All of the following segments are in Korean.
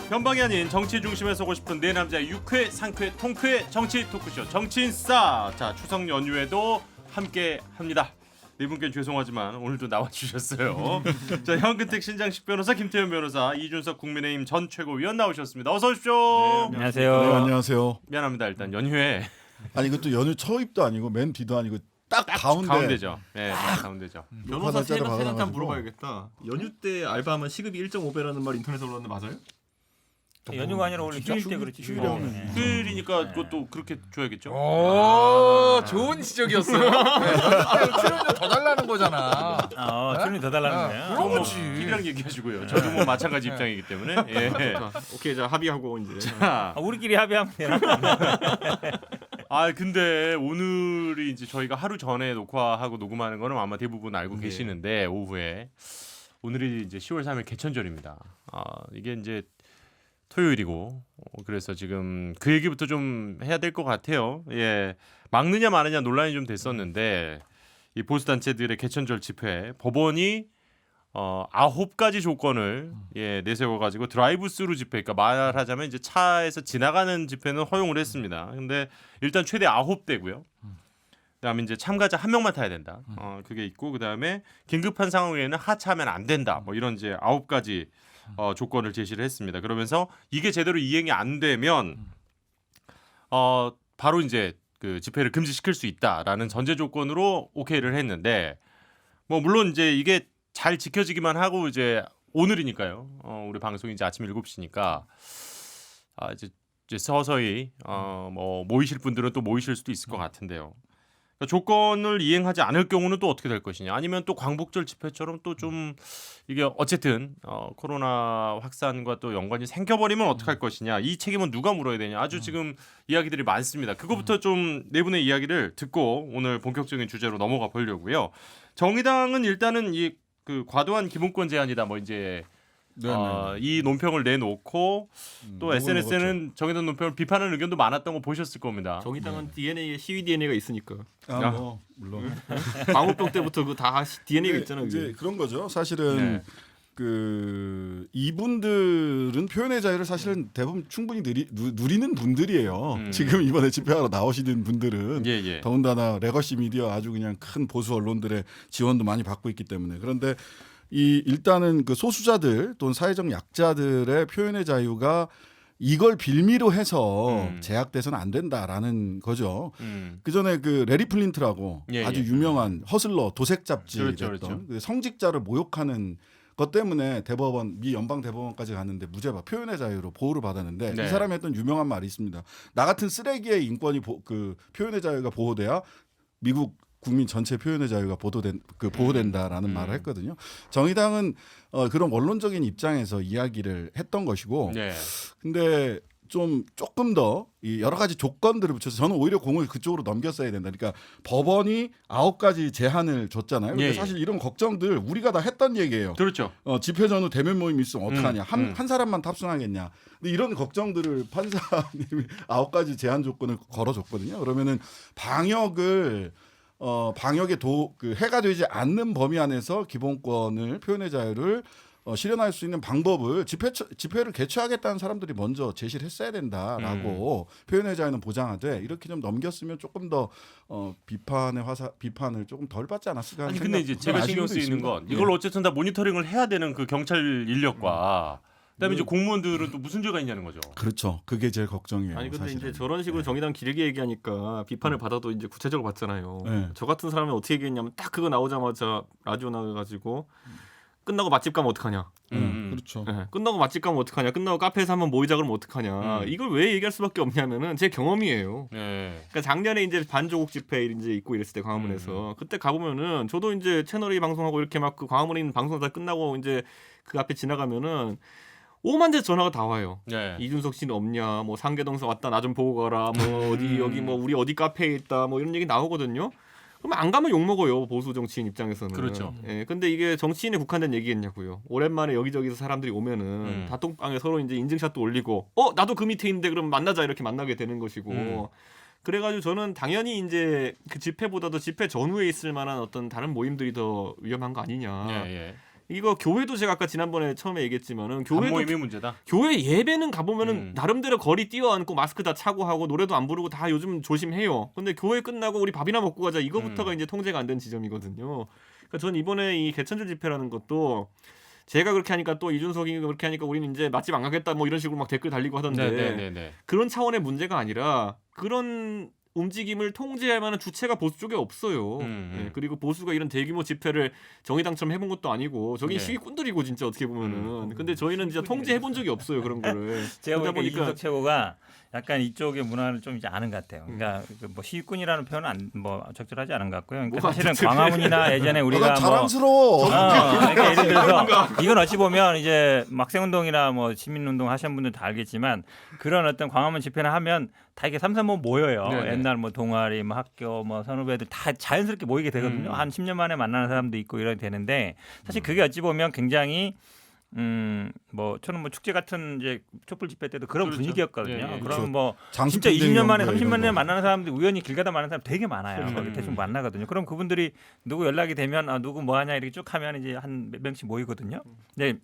변방이 아닌 정치 중심에 서고 싶은 네 남자의 유쾌, 상쾌, 통쾌 정치 토크쇼 정치인싸. 자, 추석 연휴에도 함께 합니다. 네 분께 죄송하지만 오늘도 나와주셨어요. 자, 현근택 신장식 변호사, 김태현 변호사, 이준석 국민의힘 전 최고위원 나오셨습니다. 어서 오십시오. 네, 안녕하세요. 네, 안녕하세요. 미안합니다. 일단 연휴에 아니 이것도 연휴 초입도 아니고 맨 뒤도 아니고 딱 가운데죠. 네, 딱 가운데죠. 변호사 날짜를 세한테 받아가지고. 물어봐야겠다. 연휴 때 알바하면 시급이 1.5배라는 말 인터넷에 올랐는데 맞아요? 연휴가 아니라 원래 휴일 때 그렇지. 휴일에 하면. 네. 휴일이니까 그것도 그렇게 줘야겠죠. 오, 좋은 지적이었어요. 출연료 더 달라는 거잖아. 출연이 더 달라는 거예요. 뭐 그렇지. TV랑 얘기하시고요. 저도 뭐 마찬가지 입장이기 때문에. 예. 자, 오케이, 자 합의하고 이제. 자, 우리끼리 합의하면 되나? 아 근데 오늘이 이제 저희가 하루 전에 녹화하고 녹음하는 거는 아마 대부분 알고 계시는데 오후에 오늘이 이제 10월 3일 개천절입니다. 이게 이제 토요일이고 그래서 지금 그 얘기부터 좀 해야 될 것 같아요. 예, 막느냐 마느냐 논란이 좀 됐었는데 이 보수 단체들의 개천절 집회 법원이 9가지 조건을 내세워 가지고 드라이브스루 집회, 그러니까 말하자면 이제 차에서 지나가는 집회는 허용을 했습니다. 근데 일단 최대 9대고요. 그다음에 이제 참가자 한 명만 타야 된다. 그게 있고 그다음에 긴급한 상황에는 하차하면 안 된다. 뭐 이런 이제 9가지 조건을 제시를 했습니다. 그러면서 이게 제대로 이행이 안 되면 바로 이제 그 집회를 금지시킬 수 있다라는 전제 조건으로 오케이를 했는데 뭐 물론 이제 이게 잘 지켜지기만 하고 이제 오늘이니까요. 우리 방송이 이제 아침 7시니까 이제 서서히 뭐 모이실 분들은 또 모이실 수도 있을 것 같은데요. 그러니까 조건을 이행하지 않을 경우는 또 어떻게 될 것이냐, 아니면 또 광복절 집회처럼 또 좀 이게 어쨌든 코로나 확산과 또 연관이 생겨버리면 어떡할 것이냐, 이 책임은 누가 물어야 되냐, 아주 지금 이야기들이 많습니다. 그거부터 좀 네 분의 이야기를 듣고 오늘 본격적인 주제로 넘어가 보려고요. 정의당은 일단은 이 그 과도한 기본권 제한이다 뭐 이제 이 논평을 내놓고 또 SNS에는 정의당 논평을 비판하는 의견도 많았던 거 보셨을 겁니다. 정의당은 DNA에 시위 DNA가 있으니까. 뭐 물론 광우병 때부터 그 다 DNA가 있잖아요. 이제 그게. 그런 거죠. 사실은 네. 그 이분들은 표현의 자유를 사실은 대부분 충분히 누리는 분들이에요. 지금 이번에 집회하러 나오시는 분들은 예. 더군다나 레거시 미디어 아주 그냥 큰 보수 언론들의 지원도 많이 받고 있기 때문에. 그런데 일단은 그 소수자들 또는 사회적 약자들의 표현의 자유가 이걸 빌미로 해서 제약돼서는 안 된다라는 거죠. 그 전에 그 레리 플린트라고 아주 유명한 허슬러 도색 잡지였던 그렇죠. 그 성직자를 모욕하는 것 때문에 대법원, 미 연방 대법원까지 갔는데 무죄가 표현의 자유로 보호를 받았는데 이 사람이 했던 유명한 말이 있습니다. 나 같은 쓰레기의 인권이 그 표현의 자유가 보호돼야 미국 국민 전체 표현의 자유가 보호된다라는 말을 했거든요. 정의당은 그런 원론적인 입장에서 이야기를 했던 것이고, 근데 조금 더 이 여러 가지 조건들을 붙여서 저는 오히려 공을 그쪽으로 넘겼어야 된다. 그러니까 법원이 9가지 제한을 줬잖아요. 근데 사실 이런 걱정들 우리가 다 했던 얘기예요. 그렇죠. 집회 전후 대면 모임 있으면 어떡하냐. 한 사람만 탑승하겠냐. 근데 이런 걱정들을 판사님이 9가지 제한 조건을 걸어줬거든요. 그러면은 방역에 해가 되지 않는 범위 안에서 기본권을, 표현의 자유를 실현할 수 있는 방법을 집회를 개최하겠다는 사람들이 먼저 제시를 했어야 된다라고 표현의 자유는 보장하되 이렇게 좀 넘겼으면 조금 더 비판을 조금 덜 받지 않았을까 하는 아니 근데 이제 제가 신경 쓰이는 건 이걸 어쨌든 다 모니터링을 해야 되는 그 경찰 인력과 그다음에 이제 공무원들은 또 무슨 죄가 있냐는 거죠. 그렇죠. 그게 제일 걱정이에요. 아니 근데 사실은. 이제 저런 식으로 정의당 길게 얘기하니까 비판을 받아도 이제 구체적으로 받잖아요. 네. 저 같은 사람은 어떻게 얘기했냐면 딱 그거 나오자마자 라디오 나가가지고 끝나고 맛집 가면 어떡하냐. 그렇죠. 네. 끝나고 맛집 가면 어떡하냐. 끝나고 카페에서 한번 모이자 그러면 어떡하냐. 이걸 왜 얘기할 수밖에 없냐면은 제 경험이에요. 그러니까 작년에 이제 반조국 집회 이제 있고 이랬을 때 광화문에서 그때 가보면은 저도 이제 채널 A 방송하고 이렇게 막 그 광화문에 있는 방송 다 끝나고 이제 그 앞에 지나가면은 5만 대 전화가 다 와요. 이준석 씨는 없냐, 뭐 상계동서 왔다 나 좀 보고 가라, 뭐 어디 여기 뭐 우리 어디 카페에 있다, 뭐 이런 얘기 나오거든요. 그럼 안 가면 욕 먹어요, 보수 정치인 입장에서는. 그렇죠. 근데 이게 정치인에 국한된 얘기겠냐고요. 오랜만에 여기저기서 사람들이 오면은 다통방에 서로 이제 인증샷도 올리고, 나도 그 밑에 있는데 그럼 만나자 이렇게 만나게 되는 것이고. 그래가지고 저는 당연히 이제 그 집회보다도 집회 전후에 있을 만한 어떤 다른 모임들이 더 위험한 거 아니냐. 이거 교회도 제가 아까 지난번에 처음에 얘기했지만은 교회도 모임이 문제다. 교회 예배는 가보면은 나름대로 거리 뛰어앉고 마스크 다 차고 하고 노래도 안 부르고 다 요즘 조심해요. 근데 교회 끝나고 우리 밥이나 먹고 가자 이거부터가 이제 통제가 안 된 지점이거든요. 그러니까 전 이번에 이 개천절 집회라는 것도 제가 그렇게 하니까 또 이준석이 그렇게 하니까 우리는 이제 맛집 안 가겠다 뭐 이런 식으로 막 댓글 달리고 하던데 네네네. 그런 차원의 문제가 아니라 그런 움직임을 통제할 만한 주체가 보수 쪽에 없어요. 네, 그리고 보수가 이런 대규모 집회를 정의당처럼 해본 것도 아니고 저기 네. 시위꾼들이고 진짜 어떻게 보면은 근데 저희는 진짜 통제해본 적이 없어요 그런 거를. 제가 그러다 보니까 이준석 최고가 약간 이쪽의 문화를 좀 이제 아는 것 같아요. 그러니까 뭐 시위꾼이라는 표현은 뭐 적절하지 않은 것 같고요. 그러니까 뭐가 사실은 적절해. 광화문이나 예전에 우리가 뭐 자랑스러워. 그러니까 예를 들어서 이건 어찌 보면 이제 막생운동이나 뭐 시민운동 하시는 분들 다 알겠지만 그런 어떤 광화문 집회나 하면 다 이게 삼삼오오 모여요. 네네. 옛날 뭐 동아리, 뭐 학교, 뭐 선후배들 다 자연스럽게 모이게 되거든요. 한 10년 만에 만나는 사람도 있고 이렇게 되는데 사실 그게 어찌 보면 굉장히 뭐 저는 뭐 축제 같은 이제 촛불 집회 때도 그런 그렇죠. 분위기였거든요. 예, 예. 그럼 그렇죠. 뭐 장수 진짜 20년 만에 팬데믹 30년 만에 이런 거. 만나는 사람들이 우연히 길 가다 만나는 사람 되게 많아요. 거기 대충 만나거든요. 그럼 그분들이 누구 연락이 되면 아, 누구 뭐 하냐 이렇게 쭉 하면 이제 한 몇 명씩 모이거든요. 근데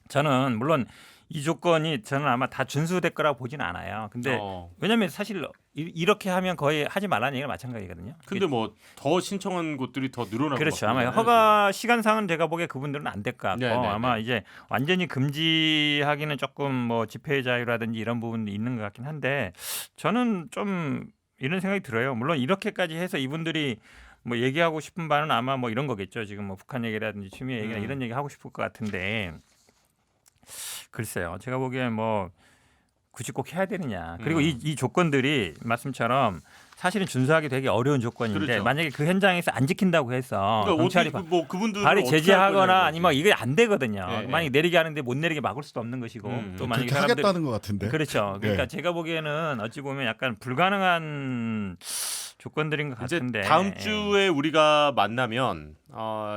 저는 물론 이 조건이 저는 아마 다 준수될 거라고 보진 않아요. 근데 왜냐하면 사실 이렇게 하면 거의 하지 말라는 얘기가 마찬가지거든요. 근데 뭐 더 신청한 곳들이 더 늘어나고 그렇죠. 막 아마 그러잖아요, 허가 시간상은 제가 보기에 그분들은 안 될 것 같고 네네네. 아마 이제 완전히 금지하기는 조금 뭐 집회 자유라든지 이런 부분도 있는 것 같긴 한데 저는 좀 이런 생각이 들어요. 물론 이렇게까지 해서 이분들이 뭐 얘기하고 싶은 바는 아마 뭐 이런 거겠죠. 지금 뭐 북한 얘기라든지 취미 얘기나 이런 얘기 하고 싶을 것 같은데 글쎄요. 제가 보기엔 뭐 굳이 꼭 해야 되느냐. 그리고 이 조건들이 말씀처럼 사실은 준수하기 되게 어려운 조건인데 그렇죠. 만약에 그 현장에서 안 지킨다고 해서 그러니까 경찰이 어떻게 뭐 그분들 발이 제지하거나 아니면 이게 안 되거든요. 네, 만약에 내리게 하는데 못 내리게 막을 수도 없는 것이고 또 만약에 그렇게 사람들 하겠다는 것 같은데. 그렇죠. 그러니까 네. 제가 보기에는 어찌 보면 약간 불가능한 조건들인 것 이제 같은데 다음 주에 우리가 만나면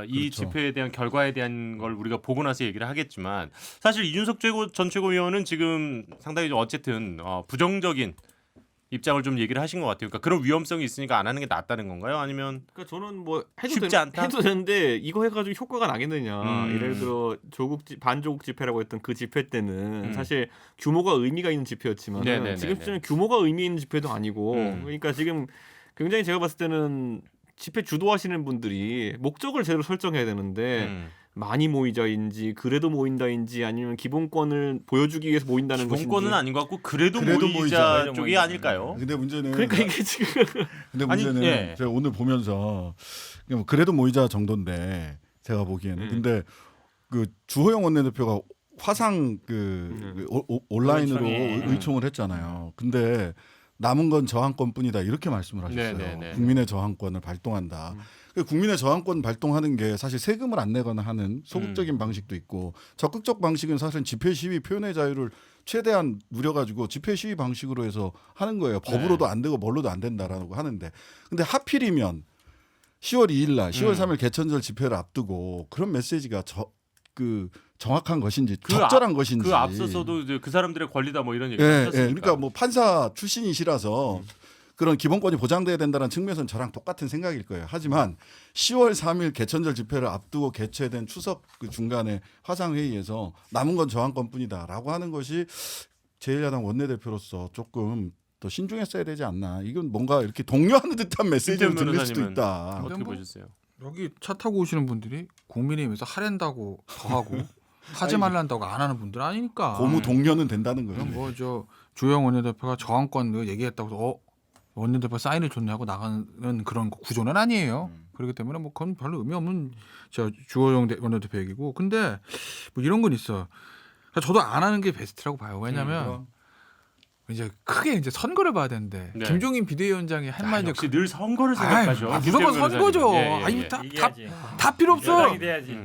이 그렇죠. 집회에 대한 결과에 대한 걸 우리가 보고 나서 얘기를 하겠지만 사실 이준석 전 최고위원은 지금 상당히 좀 어쨌든 부정적인 입장을 좀 얘기를 하신 것 같아요. 그러니까 그런 위험성이 있으니까 안 하는 게 낫다는 건가요? 아니면 그러니까 저는 뭐 쉽지 않다? 해도 되는데 이거 해가지고 효과가 나겠느냐. 음. 예를 들어 반조국 집회라고 했던 그 집회 때는 사실 규모가 의미가 있는 집회였지만 네네네네. 지금 규모가 의미 있는 집회도 아니고 그러니까 지금 굉장히 제가 봤을 때는 집회 주도하시는 분들이 목적을 제대로 설정해야 되는데 많이 모이자인지 그래도 모인다인지 아니면 기본권을 보여주기 위해서 모인다는 것인지 기본권은 아닌 것 같고 그래도 그래도 모이자 모이자. 쪽이 아닐까요? 근데 문제는 그러니까 이게 지금 근데 아니, 문제는 예. 제가 오늘 보면서 뭐 그래도 모이자 정도인데 제가 보기에는 근데 그 주호영 원내대표가 화상 온라인으로 의총에. 의총을 했잖아요. 근데 남은 건 저항권뿐이다 이렇게 말씀을 하셨어요. 네네네. 국민의 저항권을 발동한다. 그 국민의 저항권 발동하는 게 사실 세금을 안 내거나 하는 소극적인 방식도 있고 적극적 방식은 사실은 집회 시위 표현의 자유를 최대한 누려가지고 집회 시위 방식으로 해서 하는 거예요. 법으로도 안 되고 뭘로도 안 된다라고 하는데 근데 하필이면 10월 2일 날 10월 3일 개천절 집회를 앞두고 그런 메시지가 정확한 것인지 적절한 것인지 그 앞서서도 이제 그 사람들의 권리다 뭐 이런 얘기 예, 하셨습니까? 예, 그러니까 뭐 판사 출신이시라서 그런 기본권이 보장돼야 된다는 측면에서는 저랑 똑같은 생각일 거예요. 하지만 10월 3일 개천절 집회를 앞두고 개최된 추석 그 중간에 화상회의에서 남은 건 저항권뿐이다라고 하는 것이 제1야당 원내대표로서 조금 더 신중했어야 되지 않나. 이건 뭔가 이렇게 독려하는 듯한 메시지로 김태현 들릴 수도 변호사님은 있다. 어떻게 뭐- 보셨어요? 여기 차 타고 오시는 분들이 국민의힘에서 하랜다고 더 하고 하지 말란다고 안 하는 분들 아니니까. 고무 동료는 된다는 거죠. 그럼 뭐 저 주영 원내대표가 저항권 얘기했다고 원내대표 사인을 줬냐고 나가는 그런 구조는 아니에요. 그렇기 때문에 뭐 그건 별로 의미 없는 주호영 원내대표 얘기고. 근데 뭐 이런 건 있어. 그러니까 저도 안 하는 게 베스트라고 봐요. 왜냐하면 이제 크게 이제 선거를 봐야 되는데 네. 김종인 비대위원장이 할 말이 역시 늘 선거를 생각하죠. 무조건 김태현 선거죠. 변호사님은. 아니 예, 예. 다 필요 없어. 연락이 돼야지.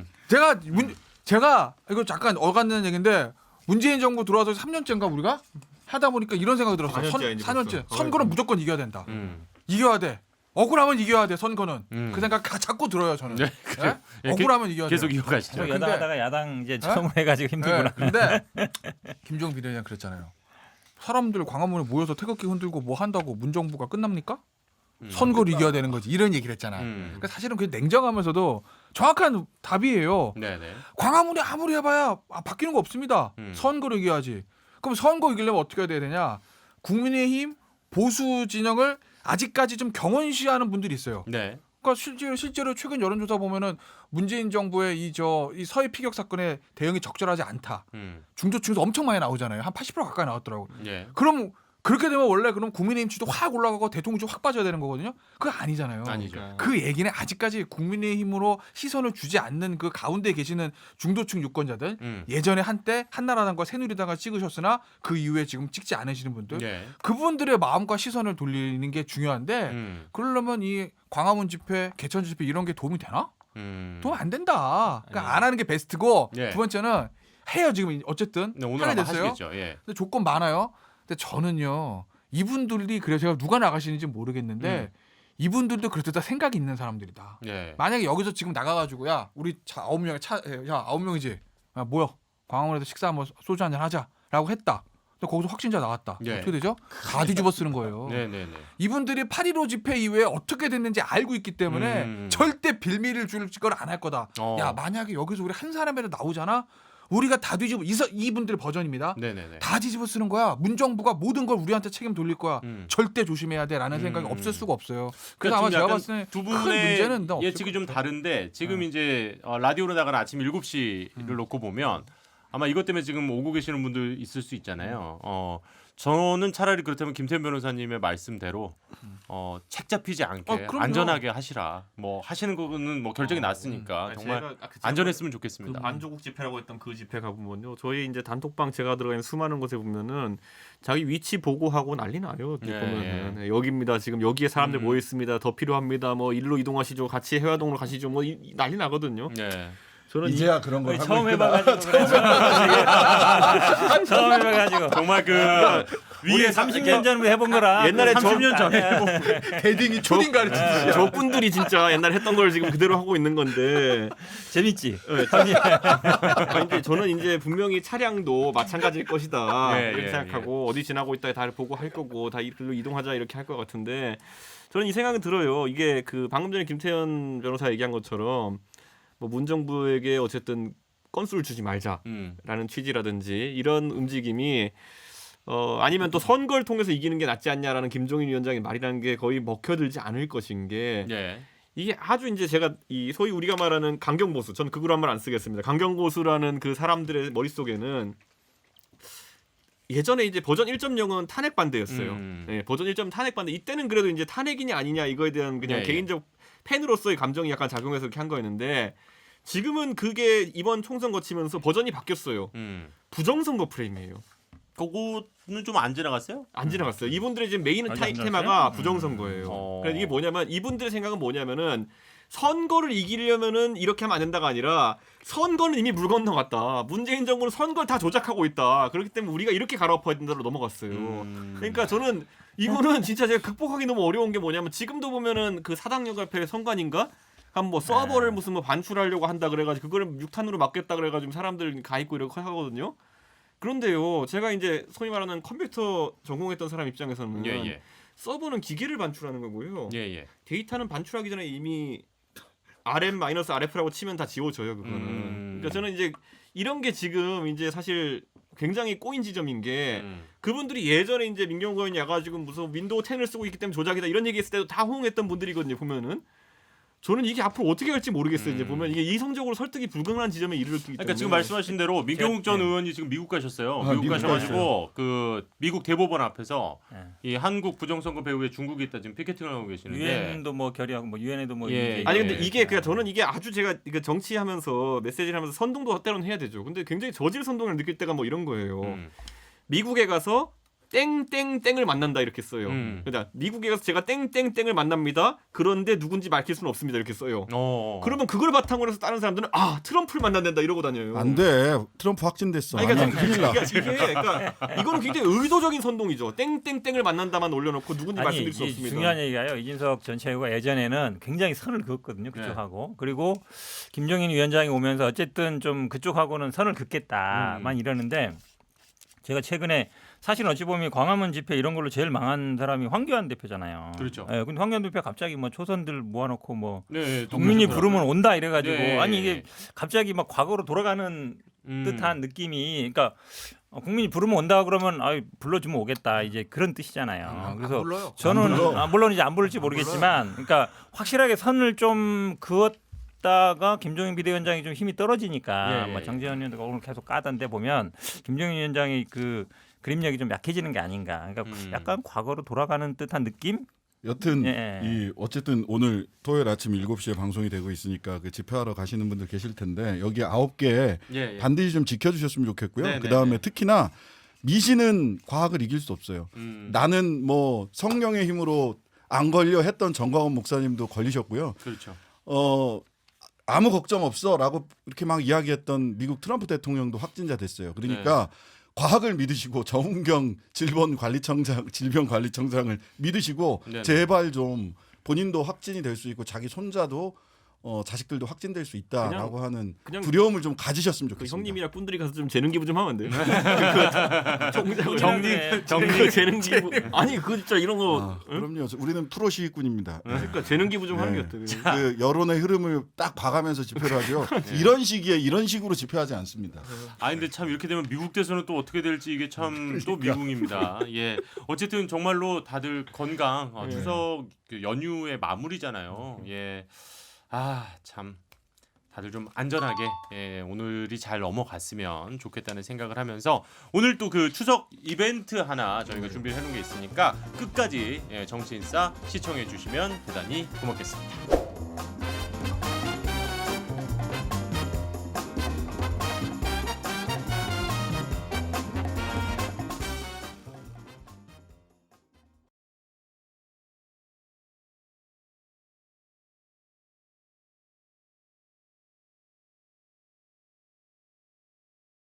제가 이거 잠깐 어간는 얘기인데 문재인 정부 들어와서 3년째인가 우리가 하다 보니까 이런 생각이 들었어. 4년째 이제 4년째. 벌써. 선거는 무조건 이겨야 된다. 음. 이겨야 돼. 억울하면 이겨야 돼. 선거는. 음. 그 생각 자꾸 들어요 저는. 네, 그래요. 예, 억울하면 이겨야 돼. 계속 이어가시죠. 근데- 여당 하다가 야당 이제 처음 해가지고 힘들구나. 근데 김종 비대위원 그랬잖아요. 사람들 광화문에 모여서 태극기 흔들고 뭐 한다고 문정부가 끝납니까? 선거를 이겨야 되는 거지. 이런 얘기를 했잖아. 그러니까 사실은 그 냉정하면서도 정확한 답이에요. 네네. 광화문이 아무리 해봐야 바뀌는 거 없습니다. 선거로 이겨야지. 그럼 선거 이기려면 어떻게 해야 되냐? 국민의힘 보수 진영을 아직까지 좀 경원시하는 분들이 있어요. 네. 그러니까 실제로 최근 여론조사 보면은 문재인 정부의 이 서해 피격 사건에 대응이 적절하지 않다. 중도층에서 엄청 많이 나오잖아요. 한 80% 가까이 나왔더라고. 예. 그럼 그렇게 되면 원래 그럼 국민의힘 지도 확 올라가고 대통령 지도 확 빠져야 되는 거거든요. 그거 아니잖아요. 아니죠. 그 얘기는 아직까지 국민의힘으로 시선을 주지 않는 그 가운데 계시는 중도층 유권자들 예전에 한때 한나라당과 새누리당을 찍으셨으나 그 이후에 지금 찍지 않으시는 분들 예. 그분들의 마음과 시선을 돌리는 게 중요한데 그러려면 이 광화문 집회, 개천 집회 이런 게 도움이 되나? 도움 안 된다. 그러니까 안 하는 게 베스트고 예. 두 번째는 해요 지금 어쨌든 네, 오늘 하게 아마 됐어요. 하시겠죠. 예. 근데 조건 많아요. 근데 저는요 이분들이 그래서 제가 누가 나가시는지 모르겠는데 이분들도 그렇다 생각이 있는 사람들이다. 예. 만약에 여기서 지금 나가가지고 야 우리 9명이 야 9명이지 야, 모여 광화문에서 식사 한번 소주 한잔 하자라고 했다. 근데 거기서 확진자 나왔다. 예. 어떻게 되죠? 다 뒤집어 쓰는 거예요. 네네네. 이분들이 8.15 집회 이후에 어떻게 됐는지 알고 있기 때문에 절대 빌미를 줄 걸 안 할 거다. 야 만약에 여기서 우리 한 사람이라도 나오잖아. 우리가 다 뒤집어 이분들 버전입니다. 네네네. 다 뒤집어 쓰는 거야. 문정부가 모든 걸 우리한테 책임 돌릴 거야. 절대 조심해야 돼라는 생각이 없을 수가 없어요. 그래서 아마 제가 봤을 때 두 큰 분의 문제는 예측이 좀 다른데 지금 이제 라디오로 나가는 아침 7시를 놓고 보면 아마 이것 때문에 지금 오고 계시는 분들 있을 수 있잖아요. 저는 차라리 그렇다면 김태현 변호사님의 말씀대로 책 잡히지 않게 그럼요. 안전하게 하시라. 뭐 하시는 거는 뭐 결정이 났으니까 정말 제가 안전했으면 그 좋겠습니다. 반조국 집회라고 했던 그 집회 가보면요, 저희 이제 단톡방 제가 들어가 있는 수많은 곳에 보면은 자기 위치 보고하고 난리 나요. 예, 보면은 네, 여기입니다. 지금 여기에 사람들 모여 있습니다. 더 필요합니다. 뭐 일로 이동하시죠. 같이 해화동으로 가시죠. 뭐 난리 나거든요. 네. 저는 이제야 그런 걸 하고 처음 있구나. 해봐가지고 그래. 처음 해봐가지고 정말 그 위에 30년 전에 해본 거라 옛날에 30년 전에 대딩이 초딩 가르치듯이 저분들이 진짜 옛날 했던 걸 지금 그대로 하고 있는 건데 재밌지. 이제 저는 이제 분명히 차량도 마찬가지일 것이다 예, 이렇게 예, 생각하고 어디 지나고 있다 다 보고 할 거고 다 이리로 이동하자 이렇게 할 것 같은데 저는 이 생각은 들어요. 이게 그 방금 전에 김태현 변호사 얘기한 것처럼 뭐 문정부에게 어쨌든 건수를 주지 말자라는 취지라든지 이런 움직임이 아니면 또 선거를 통해서 이기는 게 낫지 않냐라는 김종인 위원장의 말이라는 게 거의 먹혀들지 않을 것인 게 예. 이게 아주 이제 제가 이 소위 우리가 말하는 강경보수, 전 그걸 한 말 안 쓰겠습니다. 강경보수라는 그 사람들의 머릿속에는 예전에 이제 버전 1.0은 탄핵 반대였어요. 네, 버전 1.0 탄핵 반대. 이때는 그래도 이제 탄핵이냐 아니냐 이거에 대한 그냥 예, 예. 개인적 팬으로서의 감정이 약간 작용해서 이렇게 한 거였는데 지금은 그게 이번 총선 거치면서 버전이 바뀌었어요. 부정선거 프레임이에요. 그거는 좀 안 지나갔어요? 안 지나갔어요. 이분들의 지금 메인 아직 안 테마가 부정선거예요. 그래서 이게 뭐냐면 이분들의 생각은 뭐냐면은 선거를 이기려면은 이렇게 하면 안 된다가 아니라 선거는 이미 물 건너갔다. 문재인 정부는 선거를 다 조작하고 있다. 그렇기 때문에 우리가 이렇게 갈아엎어야 된다로 넘어갔어요. 그러니까 저는 이거는 진짜 제가 극복하기 너무 어려운 게 뭐냐면 지금도 보면은 그 사당연합회 선관인가? 뭐 서버를 무슨 뭐 반출하려고 한다 그래가지고 그거를 6탄으로 막겠다 그래가지고 사람들 가 있고 이렇게 하거든요. 그런데요, 제가 이제 소위 말하는 컴퓨터 전공했던 사람 입장에서는 예. 서버는 기계를 반출하는 거고요. 예. 데이터는 반출하기 전에 이미 RM-RF라고 치면 다 지워져요, 그거는. 그러니까 저는 이제 이런 게 지금 이제 사실 굉장히 꼬인 지점인 게 그분들이 예전에 이제 민경호 의원이 와가지고 무슨 윈도우 10을 쓰고 있기 때문에 조작이다 이런 얘기했을 때도 다 호응했던 분들이거든요, 보면은. 저는 이게 앞으로 어떻게 갈지 모르겠어요. 이제 보면 이게 이성적으로 설득이 불가능한 지점에 이르렀기 때문에. 그러니까 지금 말씀하신 대로 민경욱 전 의원이 지금 미국 가셨어요. 미국 미국 가셔가지고 그 미국 대법원 앞에서 네. 이 한국 부정선거 배후에 중국이 있다 지금 피켓팅을 하고 계시는데. 유엔도 뭐 결의하고 뭐 유엔에도 뭐 예. 이제 아니 근데 예. 이게 그냥 저는 이게 아주 제가 이거 정치하면서 메시지를 하면서 선동도 때로는 해야 되죠. 근데 굉장히 저질 선동을 느낄 때가 뭐 이런 거예요. 미국에 가서 땡땡땡을 만난다 이렇게 써요. 그러니까 미국에 가서 제가 땡땡땡을 만납니다. 그런데 누군지 밝힐 수는 없습니다 이렇게 써요. 그러면 그걸 바탕으로 해서 다른 사람들은 트럼프를 만난다 이러고 다녀요. 안 돼. 트럼프 확진됐어. 아니, 아니면 그러니까 큰일 나. 그러니까 이거는 굉장히 의도적인 선동이죠. 땡땡땡을 만난다만 올려놓고 누군지 아니 말씀드릴 수 이 없습니다. 중요한 얘기가요. 이진석 전 최고가 예전에는 굉장히 선을 그었거든요. 그쪽하고. 그리고 김종인 위원장이 오면서 어쨌든 좀 그쪽하고는 선을 긋겠다만 이러는데 제가 최근에 사실 어찌 보면 광화문 집회 이런 걸로 제일 망한 사람이 황교안 대표잖아요. 그렇죠. 예, 근데 황교안 대표 갑자기 뭐 초선들 모아놓고 뭐 네, 국민이 부르면 온다 이래가지고 네. 아니 이게 갑자기 막 과거로 돌아가는 듯한 느낌이 그러니까 국민이 부르면 온다 그러면 아 불러주면 오겠다 이제 그런 뜻이잖아요. 그래서 불러요. 저는 안 불러. 물론 이제 안 부를지 모르겠지만 그러니까 확실하게 선을 좀 그었다가 김종인 비대위원장이 좀 힘이 떨어지니까 예. 뭐 정재현 의원도 오늘 계속 까던데 보면 김종인 위원장이 그 그림력이 좀 약해지는 게 아닌가. 그러니까 약간 과거로 돌아가는 듯한 느낌? 여튼 예. 이 어쨌든 오늘 토요일 아침 7시에 방송이 되고 있으니까 그 집회하러 가시는 분들 계실 텐데 여기 9개 예. 반드시 좀 지켜주셨으면 좋겠고요. 네, 그다음에 네, 네. 특히나 미신은 과학을 이길 수 없어요. 나는 뭐 성령의 힘으로 안 걸려 했던 정광훈 목사님도 걸리셨고요. 그렇죠. 아무 걱정 없어라고 이렇게 막 이야기했던 미국 트럼프 대통령도 확진자 됐어요. 그러니까 과학을 믿으시고 정은경 질병관리청장을 믿으시고 네네. 제발 좀 본인도 확진이 될 수 있고 자기 손자도 자식들도 확진될 수 있다라고 하는 그냥 두려움을 좀 가지셨으면 그 좋겠습니다. 형님이랑 꾼들이 가서 좀 재능 기부 좀 하면 안 돼요? 총장을 정리 재능 기부 아니 그 진짜 이런 거 그럼요. 우리는 프로 시위꾼입니다. 그러니까 재능 기부 좀 하는 게 네. 어때요? 그 여론의 흐름을 딱 봐가면서 집회를 하죠. 이런 시기에 이런 식으로 집회하지 않습니다. 아 근데 참 이렇게 되면 미국 대선은 또 어떻게 될지 이게 참 또 미궁입니다. 예. 어쨌든 정말로 다들 건강 추석 그 연휴의 마무리잖아요. 예. 아 참 다들 좀 안전하게 오늘이 잘 넘어갔으면 좋겠다는 생각을 하면서 오늘 또 그 추석 이벤트 하나 저희가 준비를 해놓은 게 있으니까 끝까지 정치인싸 시청해 주시면 대단히 고맙겠습니다.